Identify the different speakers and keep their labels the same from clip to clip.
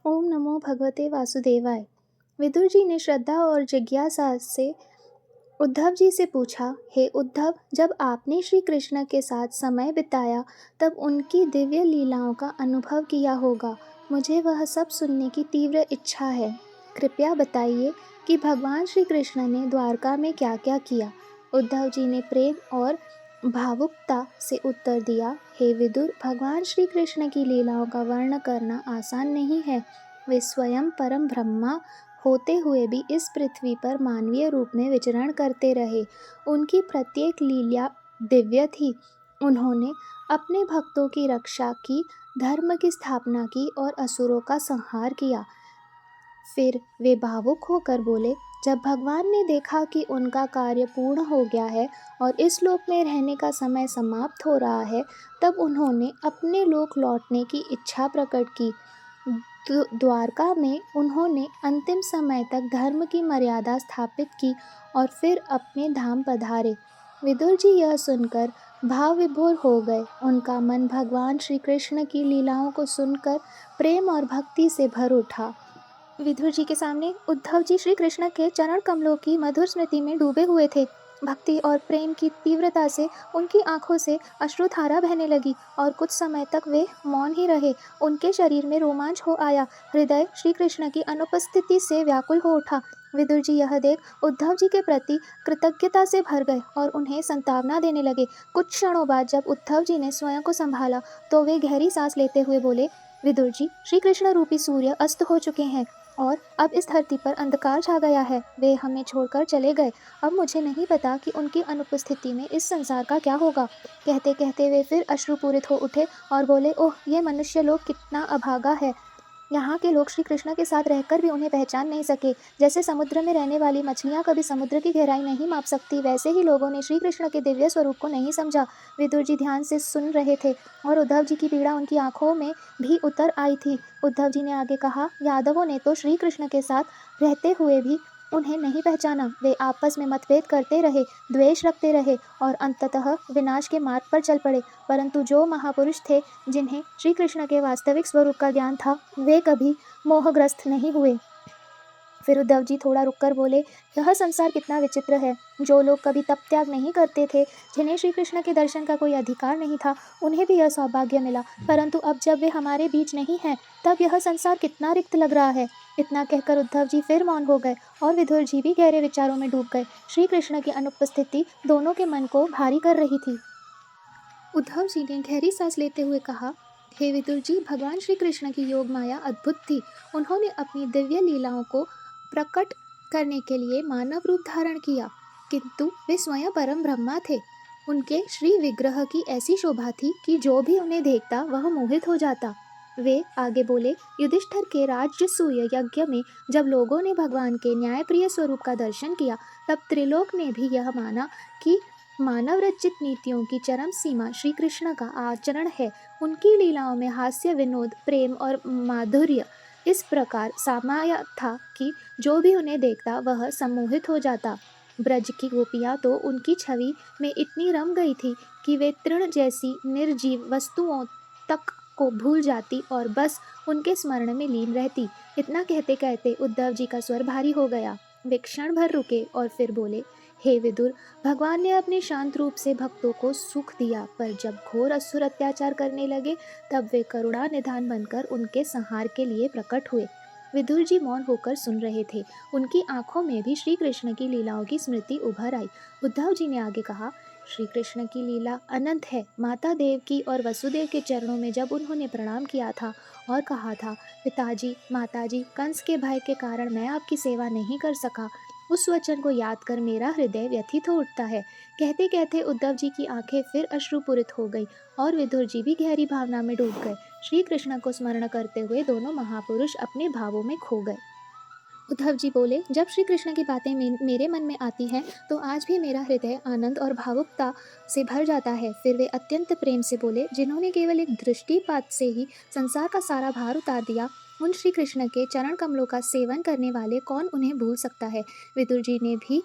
Speaker 1: ओम नमो भगवते वासुदेवाय। विदुर जी ने श्रद्धा और जिज्ञासा से उद्धव जी से पूछा, हे उद्धव, जब आपने श्री कृष्ण के साथ समय बिताया तब उनकी दिव्य लीलाओं का अनुभव किया होगा। मुझे वह सब सुनने की तीव्र इच्छा है। कृपया बताइए कि भगवान श्री कृष्ण ने द्वारका में क्या क्या किया। उद्धव जी ने प्रेम और भावुकता से उत्तर दिया, हे विदुर, भगवान श्री कृष्ण की लीलाओं का वर्णन करना आसान नहीं है। वे स्वयं परम ब्रह्मा होते हुए भी इस पृथ्वी पर मानवीय रूप में विचरण करते रहे। उनकी प्रत्येक लीला दिव्य थी। उन्होंने अपने भक्तों की रक्षा की, धर्म की स्थापना की और असुरों का संहार किया। फिर वे भावुक होकर बोले, जब भगवान ने देखा कि उनका कार्य पूर्ण हो गया है और इस लोक में रहने का समय समाप्त हो रहा है, तब उन्होंने अपने लोक लौटने की इच्छा प्रकट की। द्वारका में उन्होंने अंतिम समय तक धर्म की मर्यादा स्थापित की और फिर अपने धाम पधारे। विदुर जी यह सुनकर भाव विभोर हो गए। उनका मन भगवान श्री कृष्ण की लीलाओं को सुनकर प्रेम और भक्ति से भर उठा। विदुर जी के सामने उद्धव जी श्री कृष्ण के चरण कमलों की मधुर स्मृति में डूबे हुए थे। भक्ति और प्रेम की तीव्रता से उनकी आंखों से अश्रुधारा बहने लगी और कुछ समय तक वे मौन ही रहे। उनके शरीर में रोमांच हो आया, हृदय श्री कृष्ण की अनुपस्थिति से व्याकुल हो उठा। विदुर जी यह देख उद्धव जी के प्रति कृतज्ञता से भर गए और उन्हें सांत्वना देने लगे। कुछ क्षणों बाद जब उद्धव जी ने स्वयं को संभाला तो वे गहरी सांस लेते हुए बोले, विदुर जी, श्री कृष्ण रूपी सूर्य अस्त हो चुके हैं और अब इस धरती पर अंधकार छा गया है। वे हमें छोड़कर चले गए। अब मुझे नहीं पता कि उनकी अनुपस्थिति में इस संसार का क्या होगा। कहते कहते वे फिर अश्रुपूरित हो उठे और बोले, ओह, ये मनुष्य लोग कितना अभागा है। यहाँ के लोग श्री कृष्ण के साथ रहकर भी उन्हें पहचान नहीं सके। जैसे समुद्र में रहने वाली मछलियाँ कभी समुद्र की गहराई नहीं माप सकती, वैसे ही लोगों ने श्री कृष्ण के दिव्य स्वरूप को नहीं समझा। विदुर जी ध्यान से सुन रहे थे और उद्धव जी की पीड़ा उनकी आंखों में भी उतर आई थी। उद्धव जी ने आगे कहा, यादवों ने तो श्री कृष्ण के साथ रहते हुए भी उन्हें नहीं पहचाना। वे आपस में मतभेद करते रहे, द्वेष रखते रहे और अंततः विनाश के मार्ग पर चल पड़े। परंतु जो महापुरुष थे, जिन्हें श्री कृष्ण के वास्तविक स्वरूप का ज्ञान था, वे कभी मोहग्रस्त नहीं हुए। फिर उद्धव जी थोड़ा रुककर बोले, यह संसार कितना विचित्र है। जो लोग कभी तप त्याग नहीं करते थे, जिन्हें श्री कृष्ण के दर्शन का कोई अधिकार नहीं था, उन्हें भी यह सौभाग्य मिला। परंतु अब जब वे हमारे बीच नहीं हैं, तब यह संसार कितना रिक्त लग रहा है। इतना कहकर उद्धव जी फिर मौन हो गए और विदुर जी भी गहरे विचारों में डूब गए। श्री कृष्ण की अनुपस्थिति दोनों के मन को भारी कर रही थी। उद्धव जी ने गहरी सांस लेते हुए कहा, हे विदुर जी, भगवान श्री कृष्ण की योग माया अद्भुत थी। उन्होंने अपनी दिव्य लीलाओं को प्रकट करने के लिए मानव रूप धारण किया, किंतु वे स्वयं परम ब्रह्मा थे। उनके श्री विग्रह की ऐसी शोभा थी कि जो भी उन्हें देखता वह मोहित हो जाता। वे आगे बोले, युधिष्ठिर के राजसूय यज्ञ में जब लोगों ने भगवान के न्यायप्रिय स्वरूप का दर्शन किया, तब त्रिलोक ने भी यह माना कि मानव रचित नीतियों की चरम सीमा श्री कृष्ण का आचरण है। उनकी लीलाओं में हास्य, विनोद, प्रेम और माधुर्य इस प्रकार समाया था कि जो भी उन्हें देखता वह सम्मोहित हो जाता। ब्रज की गोपियां तो उनकी छवि में इतनी रम गई थी कि वे तृण जैसी निर्जीव वस्तुओं तक को भूल जाती और बस उनके स्मरण में लीन रहती। इतना कहते कहते उद्धव जी का स्वर भारी हो गया। वे क्षण भर रुके और फिर बोले, हे विदुर, भगवान ने अपने शांत रूप से भक्तों को सुख दिया, पर जब घोर असुर अत्याचार करने लगे, तब वे करुणा निधान बनकर उनके संहार के लिए प्रकट हुए। विदुर जी मौन होकर सुन रहे थे। उनकी आंखों में भी श्री कृष्ण की लीलाओं की स्मृति उभर आई। उद्धव जी ने आगे कहा, श्री कृष्ण की लीला अनंत है। माता देवकी और वसुदेव के चरणों में जब उन्होंने प्रणाम किया था और कहा था, पिताजी, माताजी, कंस के भय के कारण मैं आपकी सेवा नहीं कर सका, उस वचन को याद कर मेरा हृदय व्यथित हो उठता है। कहते कहते उद्धव जी की आंखें फिर अश्रुपूरित हो गई और विदुर जी भी गहरी भावना में डूब गए। श्री कृष्ण को स्मरण करते हुए दोनों महापुरुष अपने भावों में खो गए। उद्धव जी बोले, जब श्री कृष्ण की बातें मेरे मन में आती हैं तो आज भी मेरा हृदय आनंद और भावुकता से भर जाता है। फिर वे अत्यंत प्रेम से बोले, जिन्होंने केवल एक दृष्टिपात से ही संसार का सारा भार उतार दिया, उन श्री कृष्ण के चरण कमलों का सेवन करने वाले कौन उन्हें भूल सकता है। विदुर जी ने भी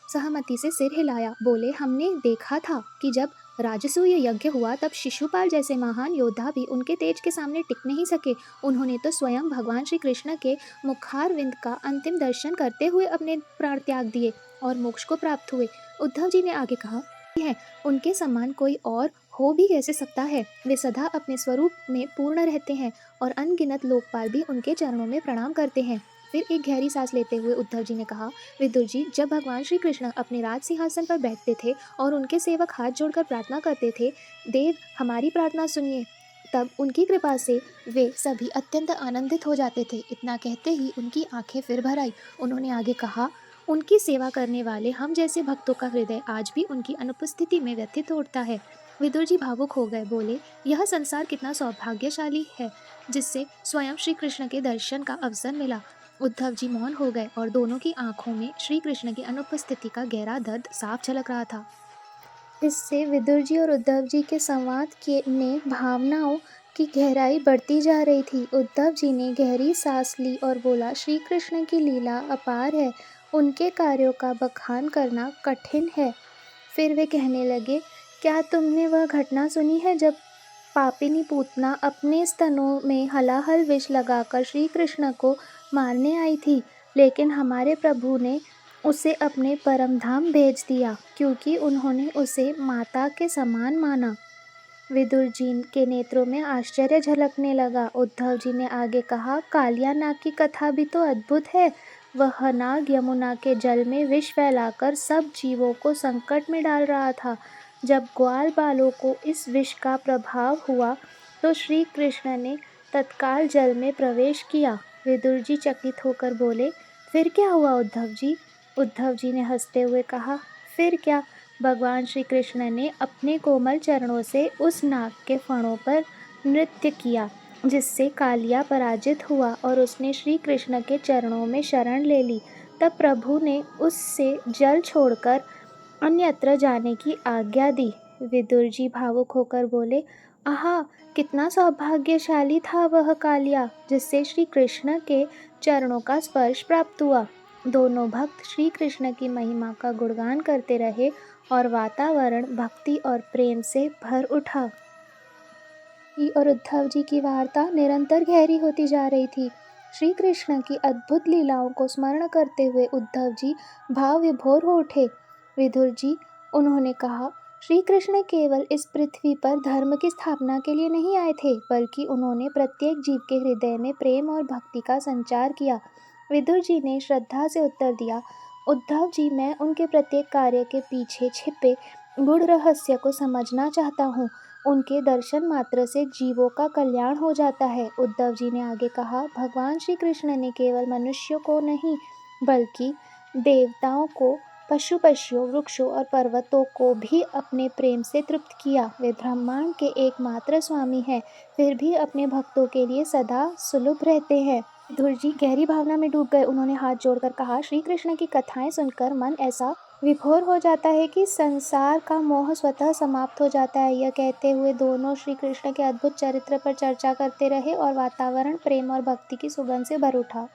Speaker 1: सहमति से सिर हिलाया। बोले, हमने देखा था कि जब राजसूय यज्ञ हुआ तब शिशुपाल जैसे महान योद्धा भी उनके तेज के सामने टिक नहीं सके। उन्होंने तो स्वयं भगवान श्री कृष्ण के मुखारविंद का अंतिम दर्शन करते हुए अपने प्राण त्याग दिए और मोक्ष को प्राप्त हुए। उद्धव जी ने आगे कहा है, उनके समान कोई और हो भी कैसे सकता है। वे सदा अपने स्वरूप में पूर्ण रहते हैं और अनगिनत लोकपाल भी उनके चरणों में प्रणाम करते हैं। फिर एक गहरी सांस लेते हुए उद्धव जी ने कहा, विदुर जी, जब भगवान श्री कृष्ण अपने राज सिंहासन पर बैठते थे और उनके सेवक हाथ जोड़कर प्रार्थना करते थे, देव हमारी प्रार्थना सुनिए, तब उनकी कृपा से वे सभी अत्यंत आनंदित हो जाते थे। इतना कहते ही उनकी आंखें फिर भर आई। उन्होंने आगे कहा, उनकी सेवा करने वाले हम जैसे भक्तों का हृदय आज भी उनकी अनुपस्थिति में व्यथित होता है। विदुर जी भावुक हो गए, बोले, यह संसार कितना सौभाग्यशाली है जिससे स्वयं श्री कृष्ण के दर्शन का अवसर मिला। उद्धव जी मौन हो गए और दोनों की आंखों में श्री कृष्ण की अनुपस्थिति का गहरा दर्द साफ झलक रहा था। इससे विदुर जी और उद्धव जी के संवाद के में भावनाओं की गहराई बढ़ती जा रही थी। उद्धव जी ने गहरी सांस ली और बोला, श्री कृष्ण की लीला अपार है, उनके कार्यों का बखान करना कठिन है। फिर वे कहने लगे, क्या तुमने वह घटना सुनी है जब पापिनी पूतना अपने स्तनों में हलाहल विष लगाकर श्री कृष्ण को मारने आई थी, लेकिन हमारे प्रभु ने उसे अपने परम धाम भेज दिया क्योंकि उन्होंने उसे माता के समान माना। विदुर जी के नेत्रों में आश्चर्य झलकने लगा। उद्धव जी ने आगे कहा, कालिया नाग की कथा भी तो अद्भुत है। वह नाग यमुना के जल में विष फैलाकर सब जीवों को संकट में डाल रहा था। जब ग्वाल बालों को इस विष का प्रभाव हुआ तो श्री कृष्ण ने तत्काल जल में प्रवेश किया। विदुर जी चकित होकर बोले, फिर क्या हुआ उद्धव जी? उद्धव जी ने हंसते हुए कहा, फिर क्या, भगवान श्री कृष्ण ने अपने कोमल चरणों से उस नाग के फणों पर नृत्य किया जिससे कालिया पराजित हुआ और उसने श्री कृष्ण के चरणों में शरण ले ली। तब प्रभु ने उससे जल छोड़कर अन्यत्र जाने की आज्ञा दी। विदुर जी भावुक होकर बोले, आहा, कितना सौभाग्यशाली था वह कालिया जिससे श्री कृष्ण के चरणों का स्पर्श प्राप्त हुआ। दोनों भक्त श्री कृष्ण की महिमा का गुणगान करते रहे और वातावरण भक्ति और प्रेम से भर उठा। और उद्धव जी की वार्ता निरंतर गहरी होती जा रही थी। श्री कृष्ण की अद्भुत लीलाओं को स्मरण करते हुए उद्धव जी भाव विभोर हो उठे। विदुर जी, उन्होंने कहा, श्री कृष्ण केवल इस पृथ्वी पर धर्म की स्थापना के लिए नहीं आए थे, बल्कि उन्होंने प्रत्येक जीव के हृदय में प्रेम और भक्ति का संचार किया। विदुर जी ने श्रद्धा से उत्तर दिया, उद्धव जी, मैं उनके प्रत्येक कार्य के पीछे छिपे गूढ़ रहस्य को समझना चाहता हूँ। उनके दर्शन मात्र से जीवों का कल्याण हो जाता है। उद्धव जी ने आगे कहा, भगवान श्री कृष्ण ने केवल मनुष्यों को नहीं बल्कि देवताओं को, पशु पक्षियों, वृक्षों और पर्वतों को भी अपने प्रेम से तृप्त किया। वे ब्रह्मांड के एकमात्र स्वामी हैं, फिर भी अपने भक्तों के लिए सदा सुलभ रहते हैं। विदुर जी गहरी भावना में डूब गए। उन्होंने हाथ जोड़कर कहा, श्री कृष्ण की कथाएं सुनकर मन ऐसा विभोर हो जाता है कि संसार का मोह स्वतः समाप्त हो जाता है। यह कहते हुए दोनों श्री कृष्ण के अद्भुत चरित्र पर चर्चा करते रहे और वातावरण प्रेम और भक्ति की सुगंध से भर उठा।